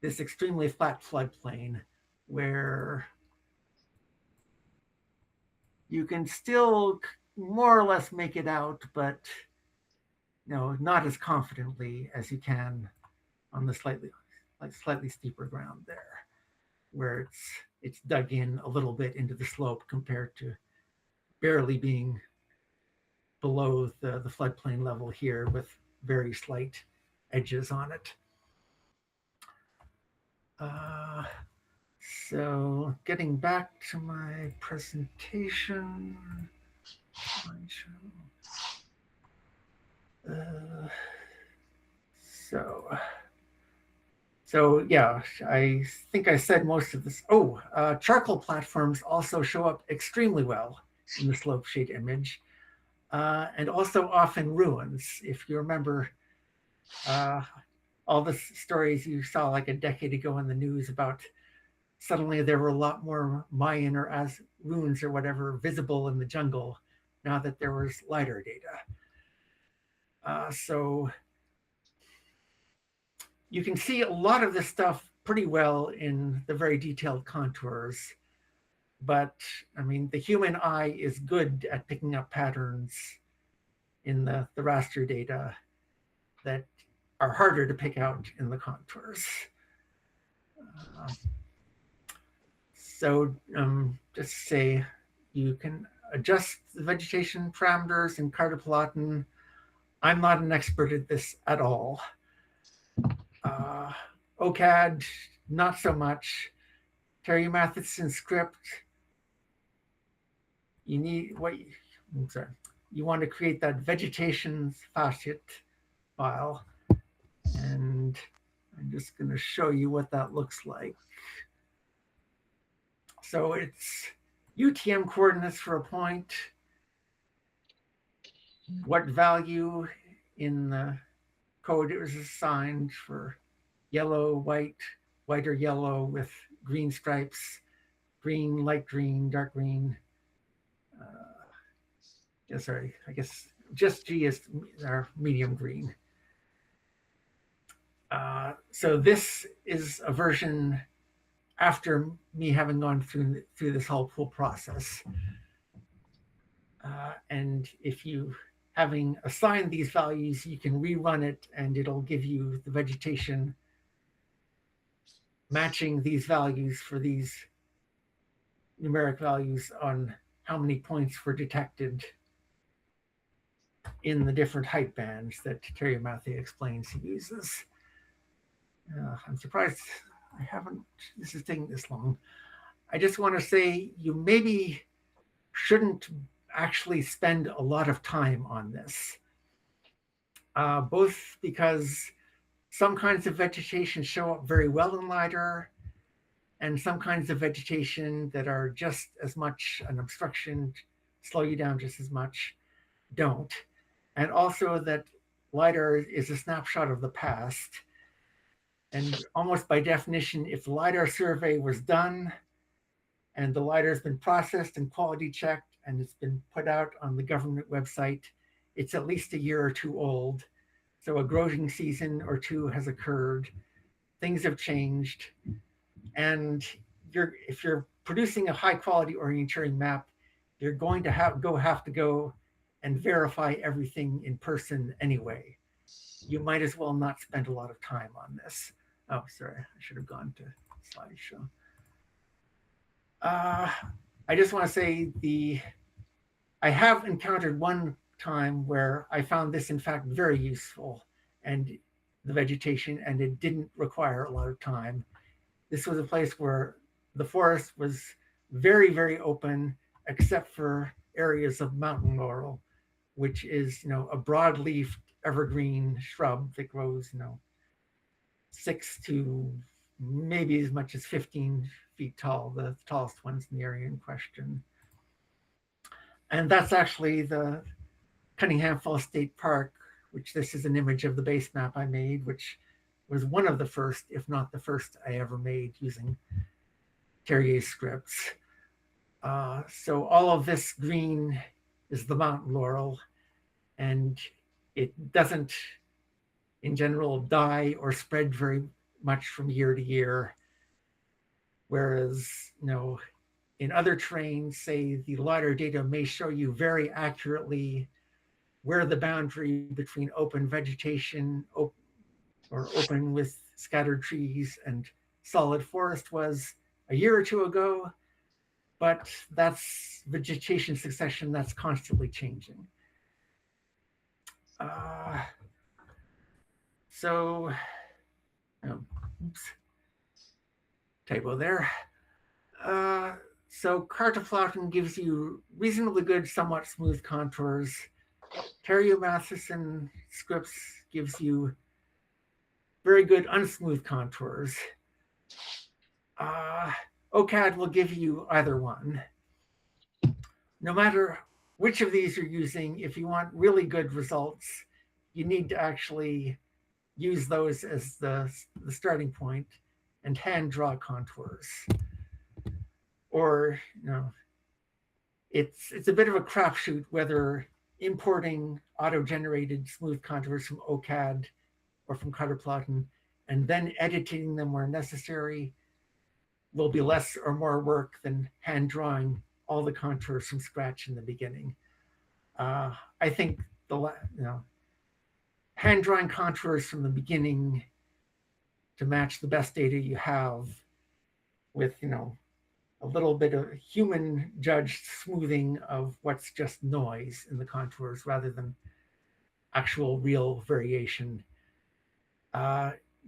this extremely flat floodplain where you can still more or less make it out, but not as confidently as you can on the slightly steeper ground there, where it's dug in a little bit into the slope compared to barely being below the floodplain level here with very slight edges on it. So getting back to my presentation. So yeah, I think I said most of this. Charcoal platforms also show up extremely well in the slope shade image, and also often ruins. If you remember all the stories you saw like a decade ago in the news about suddenly there were a lot more Mayan or as ruins or whatever visible in the jungle now that there was LiDAR data. So you can see a lot of this stuff pretty well in the very detailed contours, but the human eye is good at picking up patterns in the raster data that are harder to pick out in the contours. So just to say, you can adjust the vegetation parameters in Carter-Palatin. I'm not an expert at this at all. OCAD, not so much. Terry Matheson script, you want to create that vegetation facet file. And I'm just going to show you what that looks like. So it's UTM coordinates for a point, what value in the code it was assigned for yellow, white, white or yellow with green stripes, green, light green, dark green. I guess just G is our medium green. So this is a version after me having gone through this whole process. And if you, having assigned these values, you can rerun it and it'll give you the vegetation matching these values for these numeric values on how many points were detected in the different height bands that Terry Matthew explains he uses. I'm surprised this is taking this long. I just want to say you maybe shouldn't actually spend a lot of time on this, both because some kinds of vegetation show up very well in LiDAR, and some kinds of vegetation that are just as much an obstruction slow you down just as much don't. And also that LiDAR is a snapshot of the past. And almost by definition, if the LiDAR survey was done and the LiDAR has been processed and quality checked and it's been put out on the government website, it's at least a year or two old. So a growing season or two has occurred. Things have changed. And if you're producing a high quality orienteering map, you're going to have to go and verify everything in person anyway. You might as well not spend a lot of time on this. Oh, sorry, I should have gone to slideshow. I just want to say I have encountered one time where I found this in fact very useful, and the vegetation, and it didn't require a lot of time. This was a place where the forest was very, very open, except for areas of mountain laurel, which is, a broad-leafed evergreen shrub that grows, 6 to maybe as much as 15 feet tall, the tallest ones in the area in question. And that's actually the Cunningham Falls State Park, which this is an image of the base map I made, which was one of the first, if not the first I ever made using Terrier's scripts. So all of this green is the mountain laurel, and it doesn't, in general, die or spread very much from year to year. Whereas, in other terrains, say the LiDAR data may show you very accurately where the boundary between open vegetation or open with scattered trees and solid forest was a year or two ago, but that's vegetation succession that's constantly changing. Oops, typo there. So Cartoflauten gives you reasonably good, somewhat smooth contours. Terrio Matheson scripts gives you very good unsmooth contours. OCAD will give you either one. No matter which of these you're using, if you want really good results, you need to actually use those as the starting point and hand draw contours. Or, it's a bit of a crapshoot whether importing auto-generated smooth contours from OCAD or from Cartoflauten and then editing them where necessary will be less or more work than hand drawing all the contours from scratch in the beginning. I think hand drawing contours from the beginning to match the best data you have with, a little bit of human judged smoothing of what's just noise in the contours rather than actual real variation,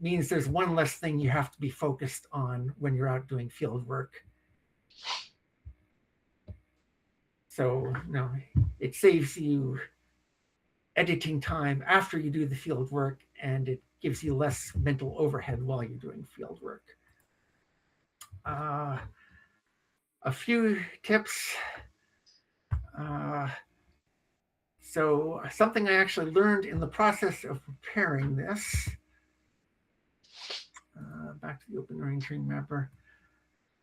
means there's one less thing you have to be focused on when you're out doing field work. So, it saves you editing time after you do the field work, and it gives you less mental overhead while you're doing field work. A few tips. So something I actually learned in the process of preparing this, back to the Open Orienteering Mapper.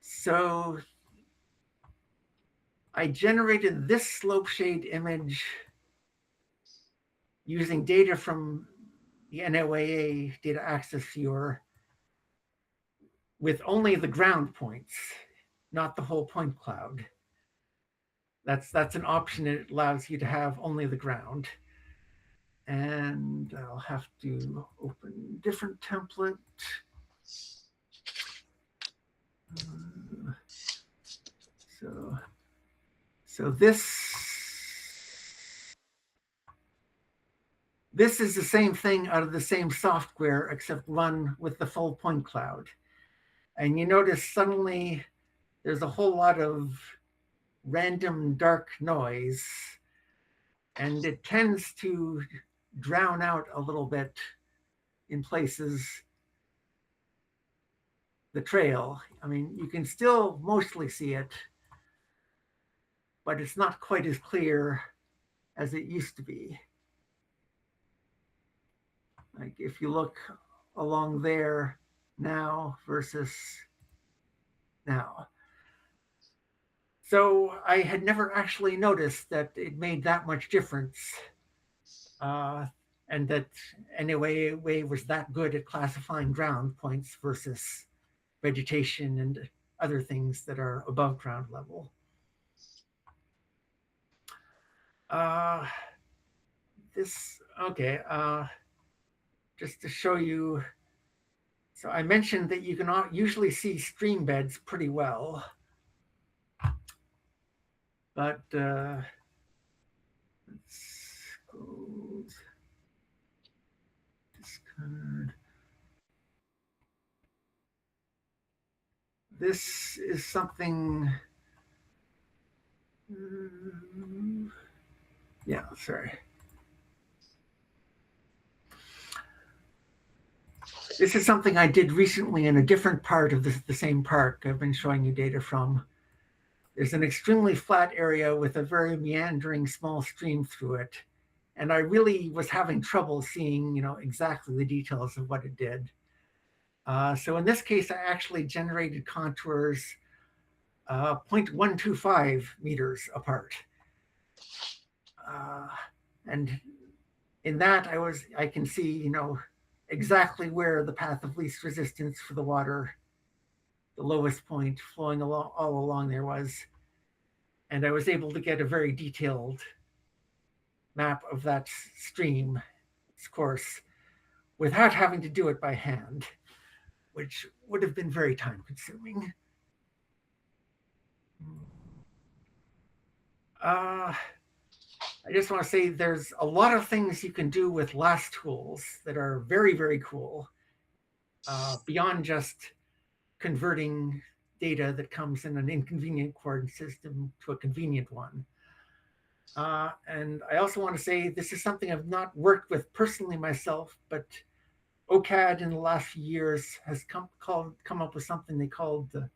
So I generated this slope shade image using data from the NOAA data access viewer with only the ground points, not the whole point cloud. That's an option. It allows you to have only the ground. And I'll have to open a different template. So this is the same thing out of the same software, except run with the full point cloud. And you notice suddenly there's a whole lot of random dark noise, and it tends to drown out a little bit in places the trail. I mean, you can still mostly see it, but it's not quite as clear as it used to be. Like if you look along there now versus now. So I had never actually noticed that it made that much difference. And that anyway was that good at classifying ground points versus vegetation and other things that are above ground level. Just to show you, so I mentioned that you can usually see stream beds pretty well, but let's go discard. This is something, yeah, sorry. This is something I did recently in a different part of the same park I've been showing you data from. There's an extremely flat area with a very meandering small stream through it. And I really was having trouble seeing, exactly the details of what it did. So in this case, I actually generated contours 0.125 meters apart. And in that, I can see, exactly where the path of least resistance for the water, the lowest point flowing all along there was. And I was able to get a very detailed map of that stream, its course, without having to do it by hand, which would have been very time consuming. I just want to say there's a lot of things you can do with LAS tools that are very, very cool, beyond just converting data that comes in an inconvenient coordinate system to a convenient one. And I also want to say this is something I've not worked with personally myself, but OCAD in the last few years has come up with something they called the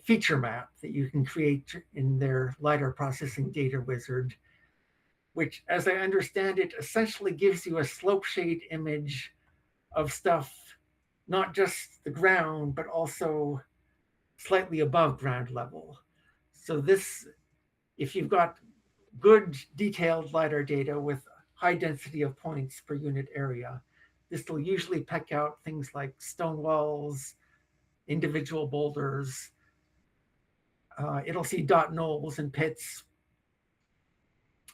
feature map that you can create in their LiDAR processing data wizard, which, as I understand it, essentially gives you a slope shade image of stuff, not just the ground, but also slightly above ground level. So this, if you've got good detailed LiDAR data with high density of points per unit area, this will usually pick out things like stone walls, individual boulders. It'll see dot knolls and pits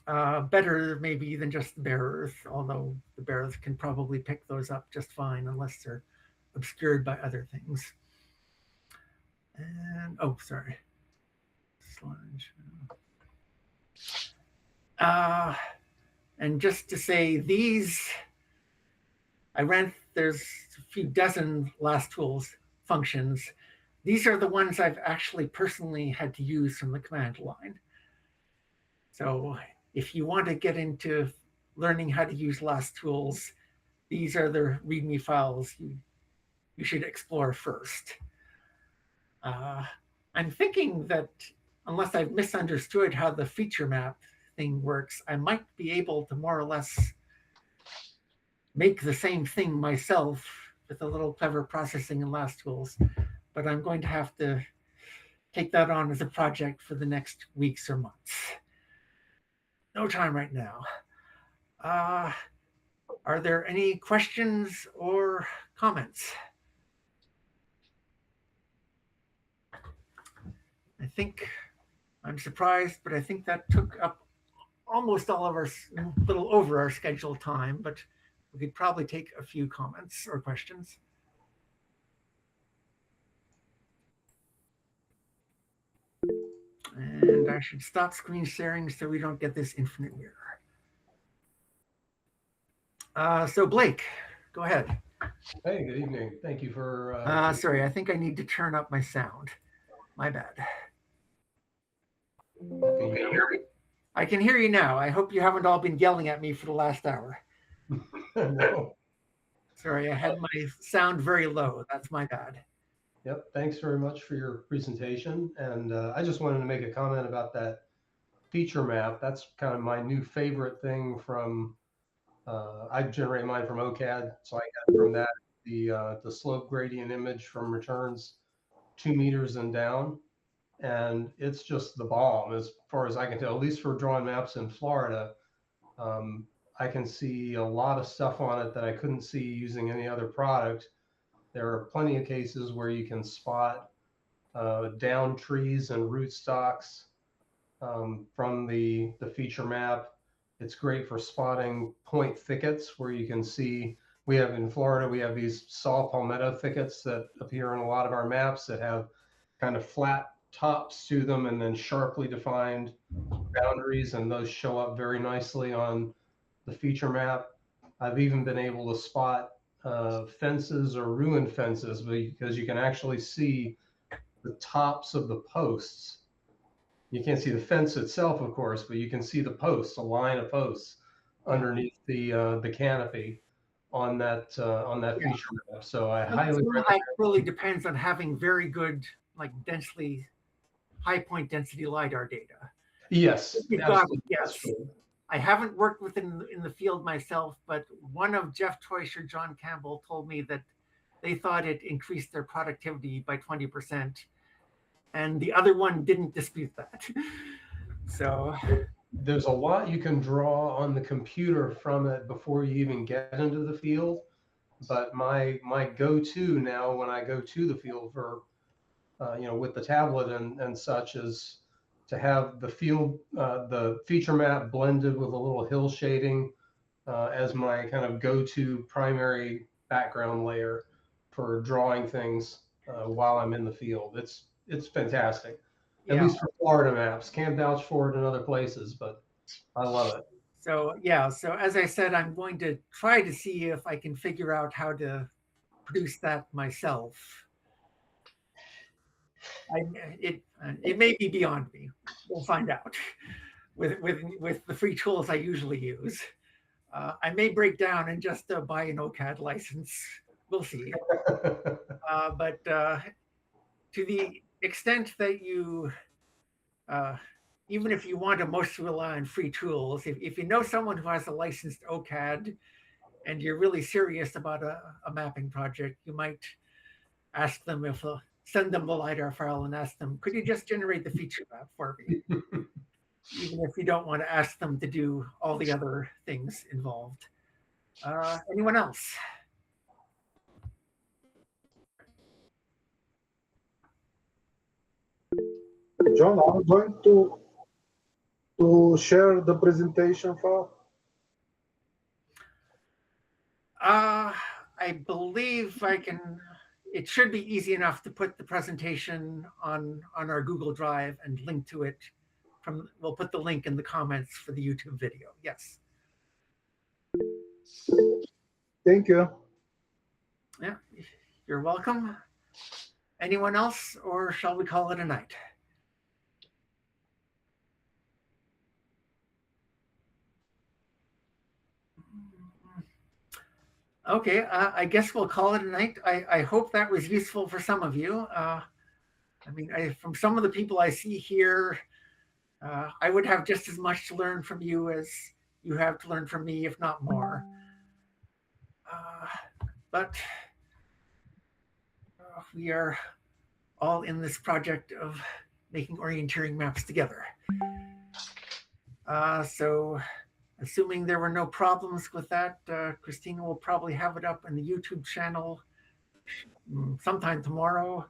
better maybe than just the bare earth, although the bare earth can probably pick those up just fine unless they're obscured by other things. And, oh, sorry. And just to say there's a few dozen LAS tools functions. These are the ones I've actually personally had to use from the command line. So if you want to get into learning how to use LAS tools, these are the README files you should explore first. I'm thinking that unless I've misunderstood how the feature map thing works, I might be able to more or less make the same thing myself with a little clever processing and LAS tools, but I'm going to have to take that on as a project for the next weeks or months. No time right now. Are there any questions or comments? I think I'm surprised, but I think that took up almost all of a little over our scheduled time, but we could probably take a few comments or questions. And I should stop screen sharing so we don't get this infinite mirror. So Blake, go ahead. Hey, good evening. Thank you for... sorry, I think I need to turn up my sound. My bad. Can you hear me? I can hear you now. I hope you haven't all been yelling at me for the last hour. No. Sorry, I had my sound very low. That's my bad. Yep. Thanks very much for your presentation. And I just wanted to make a comment about that feature map. That's kind of my new favorite thing from, I generate mine from OCAD. So I got from that the slope gradient image from returns 2 meters and down. And it's just the bomb as far as I can tell, at least for drawing maps in Florida. I can see a lot of stuff on it that I couldn't see using any other product. There are plenty of cases where you can spot down trees and rootstocks from the feature map. It's great for spotting point thickets where you can see, we have in Florida, we have these saw palmetto thickets that appear in a lot of our maps that have kind of flat tops to them and then sharply defined boundaries, and those show up very nicely on the feature map. I've even been able to spot fences or ruined fences because you can actually see the tops of the posts. You can't see the fence itself, of course, but you can see the posts, a line of posts underneath the canopy on that feature map. So I highly recommend. That really depends on having very good, like high point density LiDAR data. Yes, Yes. I haven't worked with it in the field myself, but one of Jeff Toysh or John Campbell told me that they thought it increased their productivity by 20%. And the other one didn't dispute that. So there's a lot you can draw on the computer from it before you even get into the field. But my go-to now when I go to the field for, with the tablet and such is to have the feature map blended with a little hill shading as my kind of go-to primary background layer for drawing things while I'm in the field. It's fantastic. At least for Florida maps. Can't vouch for it in other places, but I love it. So so as I said, I'm going to try to see if I can figure out how to produce that myself. It may be beyond me. We'll find out with the free tools I usually use. I may break down and just buy an OCAD license. We'll see. But to the extent that you, even if you want to mostly rely on free tools, if you know someone who has a licensed OCAD and you're really serious about a mapping project, you might ask them send them the LiDAR file and ask them, could you just generate the feature map for me? Even if you don't want to ask them to do all the other things involved. Anyone else? John, I'm going to share the presentation file. I believe I can. It should be easy enough to put the presentation on our Google Drive and link to it. We'll put the link in the comments for the YouTube video. Yes. Thank you. Yeah, you're welcome. Anyone else, or shall we call it a night? Okay, I guess we'll call it a night. I hope that was useful for some of you. I mean, from some of the people I see here, I would have just as much to learn from you as you have to learn from me, if not more. But we are all in this project of making orienteering maps together. So assuming there were no problems with that, Christina will probably have it up in the YouTube channel sometime tomorrow.